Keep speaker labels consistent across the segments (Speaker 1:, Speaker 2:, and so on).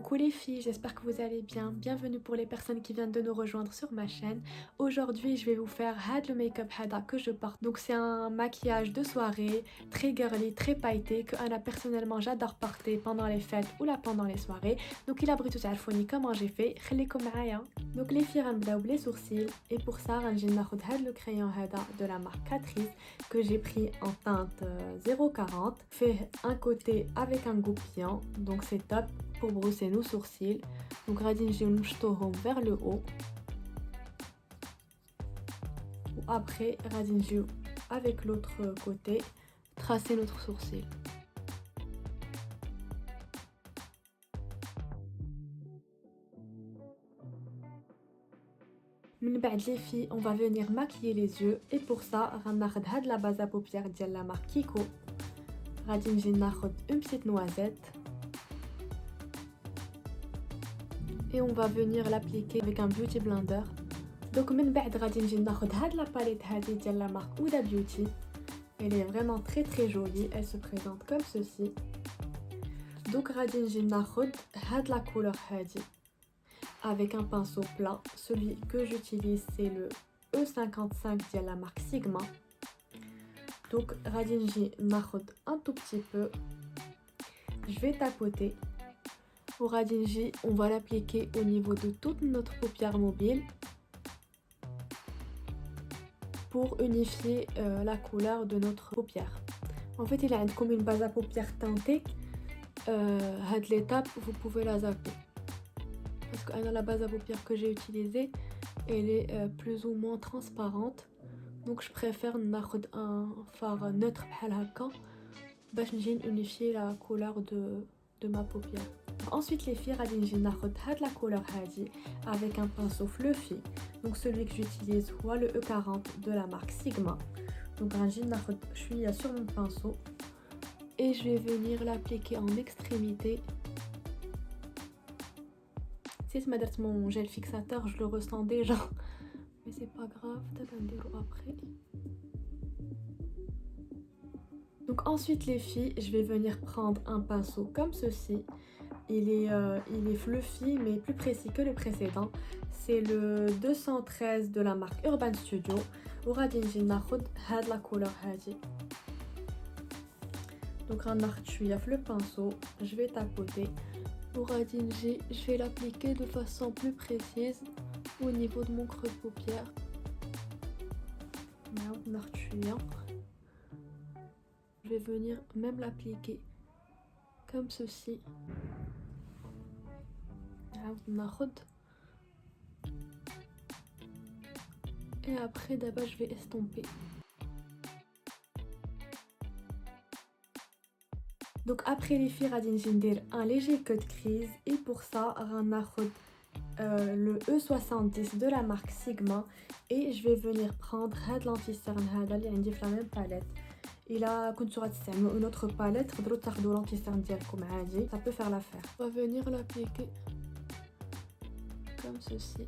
Speaker 1: Coucou les filles, j'espère que vous allez bien. Bienvenue pour les personnes qui viennent de nous rejoindre sur ma chaîne. Aujourd'hui, je vais vous faire le make-up hada que je porte. Donc c'est un maquillage de soirée, très girly, très pailleté, que Anna personnellement j'adore porter pendant les fêtes ou là pendant les soirées. Donc il a pris tout ça comment j'ai fait. خليكم معايا. Donc les filles غنبداو les sourcils et pour ça غنجي ناخد le crayon hada de la marque Catrice que j'ai pris en teinte 040. Fait un côté avec un goupillant, donc c'est top pour brosser nos sourcils. Donc غادي نجيو نمشطوهم vers le haut. Ou après غادي نجيو avec l'autre côté tracer notre sourcil. من بعد les filles, on va venir maquiller les yeux et pour ça غناخد هاد la base à paupières ديال la marque Kiko. غادي نجي ناخد une petite noisette et on va venir l'appliquer avec un beauty blender. Donc من بعد غادي نجي ناخد هاد la palette هادي ديال la marque Huda Beauty. Elle est vraiment très jolie, elle se présente comme ceci. Donc غادي نجي ناخد هاد la couleur هادي avec un pinceau plat. Celui que j'utilise c'est le E55 de la marque Sigma. Donc غادي نجي ناخد un tout petit peu. Je vais tapoter. Pour غادي نجي, on va l'appliquer au niveau de toute notre paupière mobile pour unifier la couleur de notre paupière. En fait, il a comme une base à paupières teintée. Cette l'étape, vous pouvez la zapper. Parce que la base à paupières que j'ai utilisée, elle est plus ou moins transparente. Donc je préfère ناخد un fard neutre بحال هكا باش نجي unifier la couleur de ma paupière. Ensuite les filles, غادي نجي ناخد هاد la couleur هادي avec un pinceau fluffy. Donc celui que j'utilise هو le E40 de la marque Sigma. Donc غنجي ناخد شويه sur mon pinceau et je vais venir l'appliquer en extrémité. Si ما درت mon gel fixateur, je le ressens déjà. Mais c'est pas grave, دابا نديرو après. Donc ensuite les filles, je vais venir prendre un pinceau comme ceci. Il est fluffy mais plus précis que le précédent. C'est le 213 de la marque Urban Studio. وغادي نجي ناخد هاد la couleur هادي. Donc غناخد شويه في le pinceau, je vais tapoter. وغادي نجي, je vais l'appliquer de façon plus précise au niveau de mon creux de paupière. نعاود ناخد شويه. Je vais venir même l'appliquer comme ceci. Et après d'abord je vais estomper. Donc après les filles غادي نجي ندير un léger cut crease et pour ça غناخد le E70 de la marque Sigma et je vais venir prendre هاد l'anti-cerne هذا اللي عندي في la même palette. إلا كنتو غتستعملوا une autre palette تقدروا تاخذوا l'anti-cerne ديالكم عادي, ça peut faire l'affaire. On va venir l'appliquer comme ceci.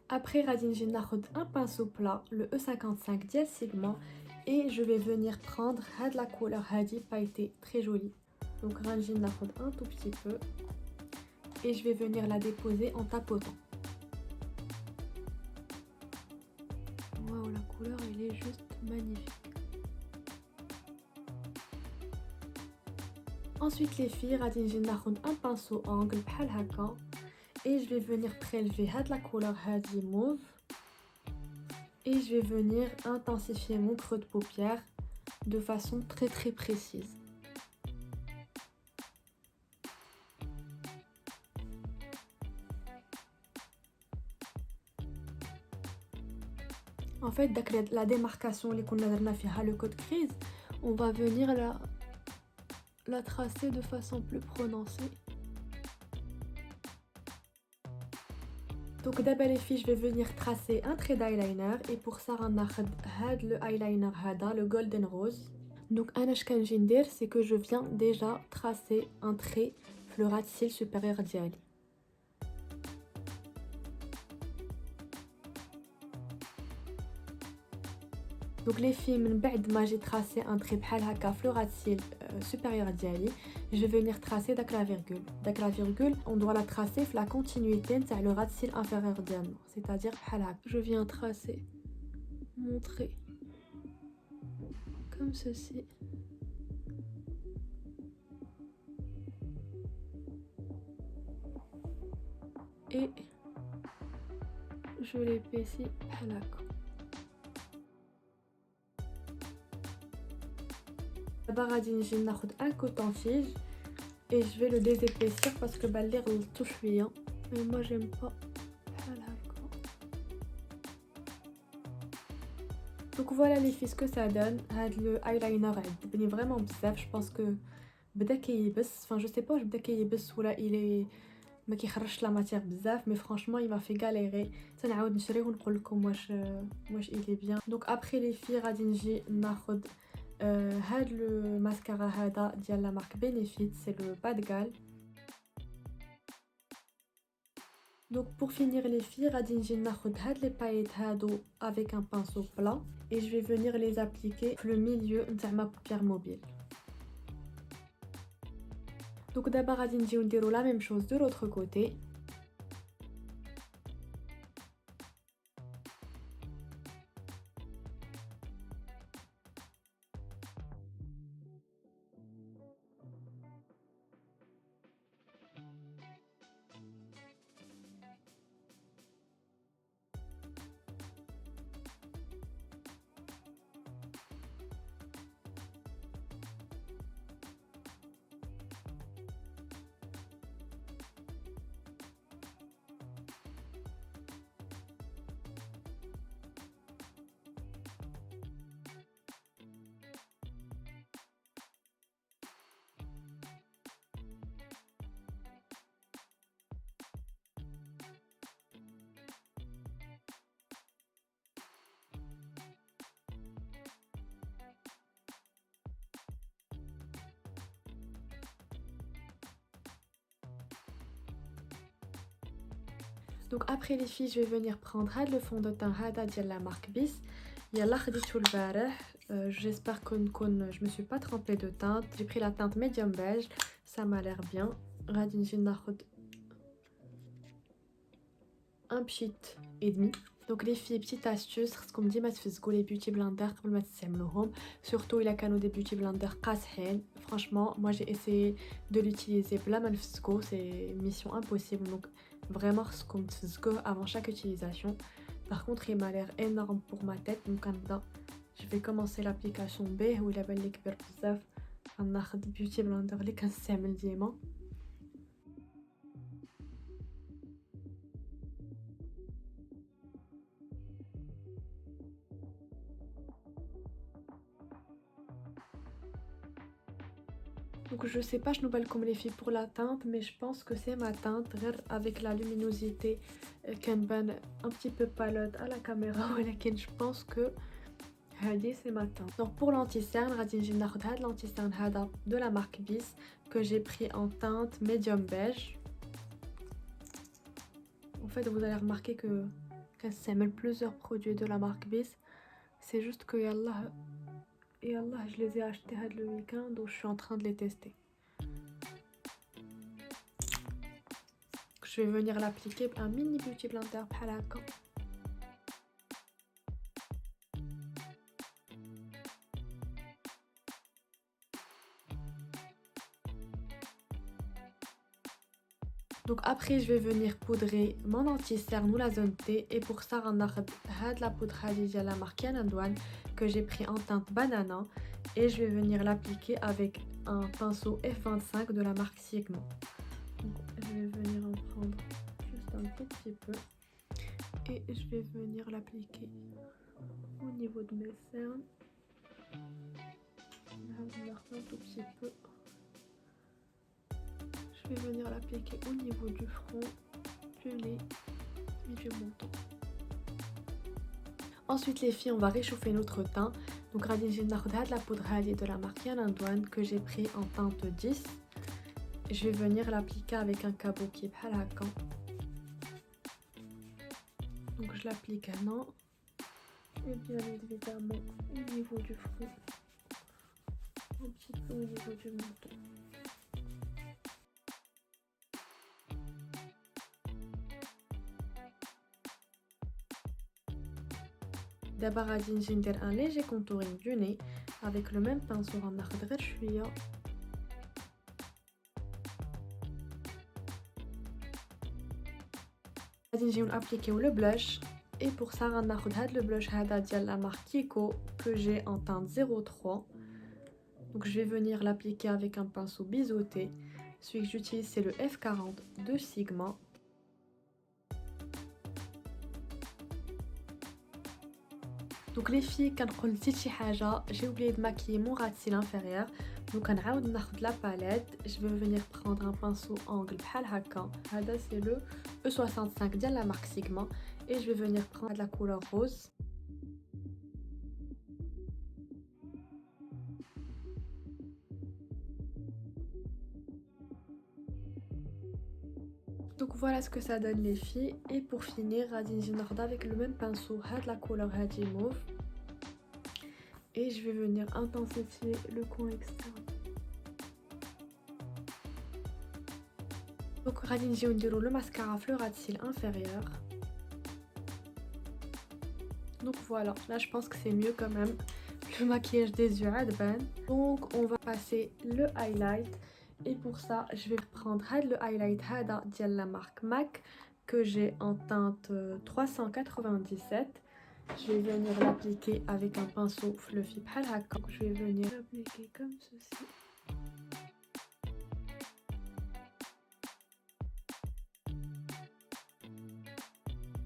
Speaker 1: Après غادي نجي ناخد un pinceau plat, le E55 ديال Sigma et je vais venir prendre هاد la couleur هادي pailletée très jolie. Donc غنجي ناخد un tout petit peu et je vais venir la déposer en tapotant. Waouh, la couleur elle est juste magnifique. Ensuite les filles, غادي نجي ناخد un pinceau angle بحال هكا et je vais venir prélever هاد la couleur هادي mauve et je vais venir intensifier mon creux de paupière de façon très précise. En fait, la démarcation اللي كنا درنا فيها le cut crease, on va venir la tracer de façon plus prononcée. Donc d'abord les filles, je vais venir tracer un trait d'eyeliner et pour ça غناخد هاد le eyeliner هذا le golden rose. Donc انا اش كنجي ندير, c'est que je viens déjà tracer un trait في le ras de cils supérieur ديالي. Donc les filles, من بعد ما j'ai tracé un trait بحال هكا في le ras de cils supérieur ديالي, je vais venir tracer داك la virgule. داك la virgule, on doit la tracer في la continuité نتاع le ras de cils inférieur ديالنا, c'est-à-dire بحال هكا. Je viens tracer mon trait comme ceci. Et je l'épaissis بحال هكا. دابا غادي نجي ناخد un coton-tige et je vais le désépaissir parce que بالي غلطتو شويه, mais moi j'aime pas بحال هكا. Donc voilà les filles ce que ça donne. هاد le eyeliner عجبني vraiment بزاف. Je pense que بدا كيبس, enfin je sais pas واش بدا كيبس ولا il est ما كيخرجش لا ماتير بزاف, mais franchement il m'a fait galérer. تنعاود نشريه ونقول لكم واش il est bien. Donc après les filles غادي نجي ناخد هاد لو ماسكارا هذا ديال لا مارك بينيفيت, c'est le bas de Galle. Donc pour finir les filles غادي نجي ناخد هاد لي بايت هادو avec un pinceau plat et je vais venir les appliquer في le milieu نتاع ma paupière mobile. Donc d'abord غادي نجيو نديرو la même chose de l'autre côté. Donc après les filles, je vais venir prendre le fond de teint هذا ديال la marque Bis. يلا خديته البارح. J'espère que je me suis pas trompée de teinte. J'ai pris la teinte médium beige, ça m'a l'air bien. غادي نجي ناخد un pchit et demi. Donc les filles, petite astuce, خصكم ديما تفزقوا les beauty blenders قبل ما تستعملوهم, surtout إلا كانوا des beauty blenders قاصحين. Franchement, moi j'ai essayé de l'utiliser بلا ما نفزقو, c'est mission impossible. Donc vraiment خصكم تفزقوه avant chaque utilisation. Par contre, il m'a l'air énorme pour ma tête, donc je vais commencer l'application به وإلا بان لي كبر بزاف غناخد beauty blender اللي كنستعمل ديما. Donc je sais pas, je nous comme les filles pour la teinte, mais je pense que c'est ma teinte, avec la luminosité كنبان un petit peu pâle à la caméra, ولكن je pense que هذه c'est ma teinte. Donc pour l'anti-cerne, غادي نجي ناخد هاد l'anti-cerne هذا de la marque Bis que j'ai pris en teinte médium beige. En fait, vous allez remarquer que كنستعمل plusieurs produits de la marque Bis. C'est juste que يلا je les ai achetés le week-end, donc je suis en train de les tester. Je vais venir l'appliquer un mini beauty blender بحال هكا. Donc après je vais venir poudrer mon anti-cerne ou la zone T, et pour ça غناخد هاد la poudre هذه ديال la marque Yanandouane que j'ai pris en teinte banana, et je vais venir l'appliquer avec un pinceau F25 de la marque Sigma. Donc, je vais venir en prendre juste un petit peu et je vais venir l'appliquer au niveau de mes cernes. Un tout petit peu. Je vais venir l'appliquer au niveau du front, du nez et du menton. Ensuite les filles, on va réchauffer notre teint. Donc غادي نجي ناخد هاد la poudre هذه de la marque Yanandouane que j'ai pris en teinte 10. Je vais venir l'appliquer avec un kabuki بحال هكا. Donc je l'applique maintenant. et bien évidemment au niveau du front, un petit peu au niveau du menton. D'abord غادي نجي ندير un léger contouring du nez avec le même pinceau غناخد غير شويه. غادي نجيو نابليكيو لو بلاش et pour ça غناخد هاد لو بلاش هذا ديال la marque Kiko que j'ai en teinte 03. Donc je vais venir l'appliquer avec un pinceau biseauté. Celui que j'utilise c'est le F40 de Sigma. Donc les filles, كنقول نسيت شي حاجه, j'ai oublié de maquiller mon ras de cils inférieur. Donc غنعاود ناخد la palette, je vais venir prendre un pinceau angle بحال هكا. هذا c'est le E65 ديال la marque Sigma et je vais venir prendre la couleur rose. Donc voilà ce que ça donne les filles, et pour finir غادي نجي ناخد avec le même pinceau هاد la couleur هادي mauve et je vais venir intensifier le coin externe. Donc غادي نجيو نديرو le mascara في le ras de cils inférieur. Donc voilà, là je pense que c'est mieux quand même. Le maquillage des yeux عاد بان. Donc on va passer le highlight. Et pour ça, je vais prendre le highlight هذا ديال la marque MAC que j'ai en teinte 397. Je vais venir l'appliquer avec un pinceau fluffy بحال هكا. Je vais venir l'appliquer comme ceci.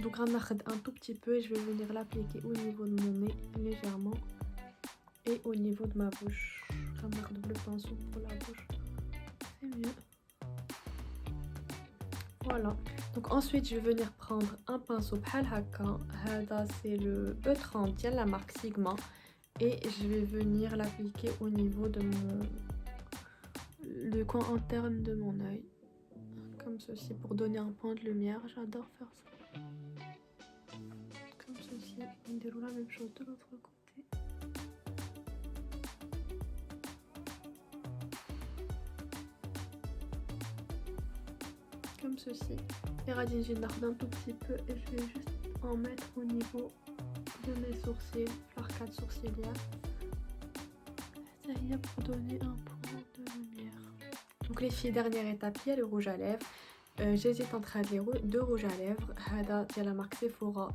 Speaker 1: Donc غناخد un tout petit peu et je vais venir l'appliquer au niveau de mon nez légèrement et au niveau de ma bouche. غناخد le pinceau pour la bouche. C'est mieux. Voilà. Donc ensuite je vais venir prendre un pinceau بحال هكا. هذا c'est le E30 ديال la marque Sigma et je vais venir l'appliquer au niveau de le coin interne de mon œil comme ceci pour donner un point de lumière. J'adore faire ça. Comme ceci. On déroule la même chose de l'autre côté. Comme ceci. Et غادي نجي ناخد un tout petit peu et je vais juste en mettre au niveau de mes sourcils, l'arcade sourcilière. Ça y est, pour donner un point de lumière. Donc les filles, dernière étape, il y a le rouge à lèvres. J'hésite entre les deux rouges à lèvres. Hada de la marque Sephora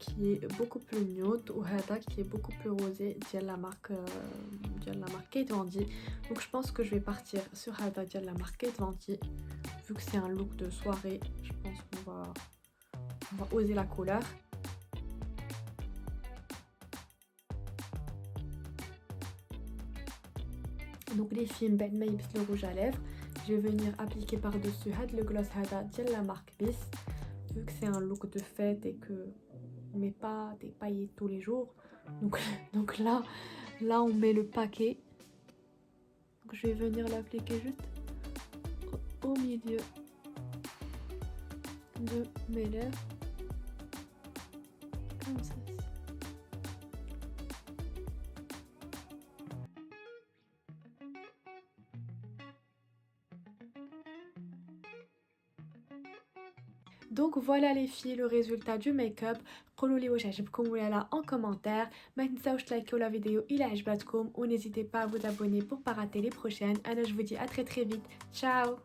Speaker 1: qui est beaucoup plus nude ou Hada qui est beaucoup plus rosé de la marque Kate Von D. Donc je pense que je vais partir sur Hada de la marque Kate Von D. Vu que c'est un look de soirée, je pense qu'on va oser la couleur. Donc les filles, ben le rouge à lèvres, je vais venir appliquer par-dessus le gloss hada de la marque Bis. Vu que c'est un look de fête et que on met pas des paillettes tous les jours, donc là on met le paquet. Donc je vais venir l'appliquer juste au milieu de mes lèvres comme ça. Donc voilà les filles, le résultat du make-up. قولولي واش عجبكم ولا لا en commentaire. ما تنساوش تلايكيو la vidéo إلا عجبتكم, ou n'hésitez pas à vous abonner pour pas rater les prochaines. Anna, je vous dis à très vite. Ciao.